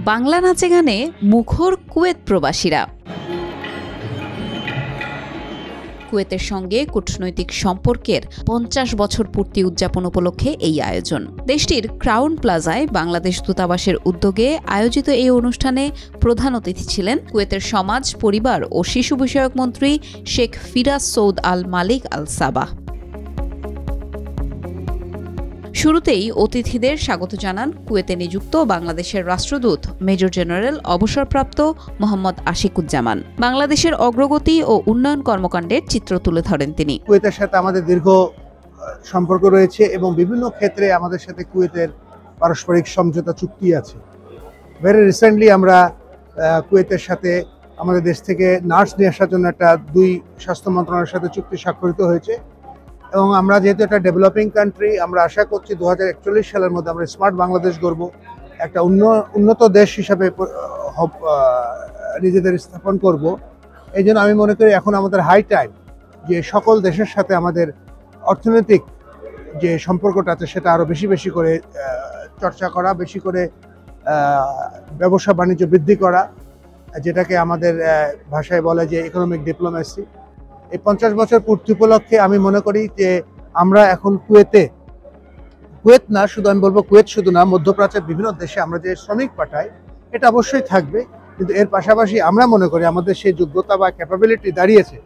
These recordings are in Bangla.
বাংলা নাচে গানে মুখর কুয়েত প্রবাসীরা। কুয়েতের সঙ্গে কূটনৈতিক সম্পর্কের 50 বছর পূর্তি উদযাপন উপলক্ষে এই আয়োজন। দেশটির ক্রাউন প্লাজায় বাংলাদেশ দূতাবাসের উদ্যোগে আয়োজিত এই অনুষ্ঠানে প্রধান অতিথি ছিলেন কুয়েতের সমাজ, পরিবার ও শিশু বিষয়ক মন্ত্রী শেখ ফিরাজ সৌদ আল মালিক আল সাবাহ। শুরুতেই অতিথিদের স্বাগত জানান কুয়েতে নিযুক্ত বাংলাদেশের রাষ্ট্রদূত মেজর জেনারেল অবসরপ্রাপ্ত মোহাম্মদ আশিকুজ্জামান। বাংলাদেশের অগ্রগতি ও উন্নয়ন কর্মকাণ্ডের চিত্র তুলে ধরেন তিনি। কুয়েতের সাথে আমাদের দীর্ঘ সম্পর্ক রয়েছে এবং বিভিন্ন ক্ষেত্রে আমাদের সাথে কুয়েতের পারস্পরিক সমঝোতা চুক্তি আছে। ভেরি রিসেন্টলি আমরা কুয়েতের সাথে আমাদের দেশ থেকে নার্স নিয়ে আসার জন্য একটা 2 স্বাস্থ্য মন্ত্রণালয়ের সাথে চুক্তি স্বাক্ষরিত হয়েছে এবং আমরা যেহেতু একটা ডেভেলপিং কান্ট্রি, আমরা আশা করছি 2041 সালের মধ্যে আমরা স্মার্ট বাংলাদেশ গড়ব, একটা উন্নত দেশ হিসাবে নিজেদের স্থাপন করব। এই জন্য আমি মনে করি এখন আমাদের হাই টাইম যে সকল দেশের সাথে আমাদের অর্থনৈতিক যে সম্পর্কটা আছে সেটা আরও বেশি করে চর্চা করা, বেশি করে ব্যবসা বাণিজ্য বৃদ্ধি করা, যেটাকে আমাদের ভাষায় বলে যে ইকোনমিক ডিপ্লোমেসি। এই 50 বছর পূর্তি উপলক্ষে আমি মনে করি যে আমরা এখন কুয়েত না শুধু, আমি বলবো কুয়েত শুধু না, মধ্যপ্রাচ্যের বিভিন্ন দেশে আমরা যে শ্রমিক পাঠাই এটা অবশ্যই থাকবে, কিন্তু এর পাশাপাশি আমরা মনে করি আমাদের সেই যোগ্যতা বা ক্যাপাবিলিটি দাঁড়িয়েছে,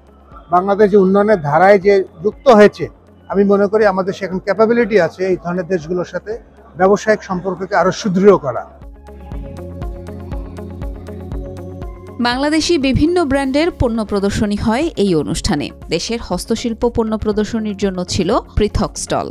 বাংলাদেশ যে উন্নয়নের ধারায় যে যুক্ত হয়েছে, আমি মনে করি আমাদের সেখানে ক্যাপাবিলিটি আছে এই ধরনের দেশগুলোর সাথে ব্যবসায়িক সম্পর্ককে আরো সুদৃঢ় করা। বাংলাদেশি বিভিন্ন ব্র্যান্ডের পণ্য প্রদর্শনী হয় এই অনুষ্ঠানে। দেশের হস্তশিল্প পণ্য প্রদর্শনীর জন্য ছিল পৃথক স্টল।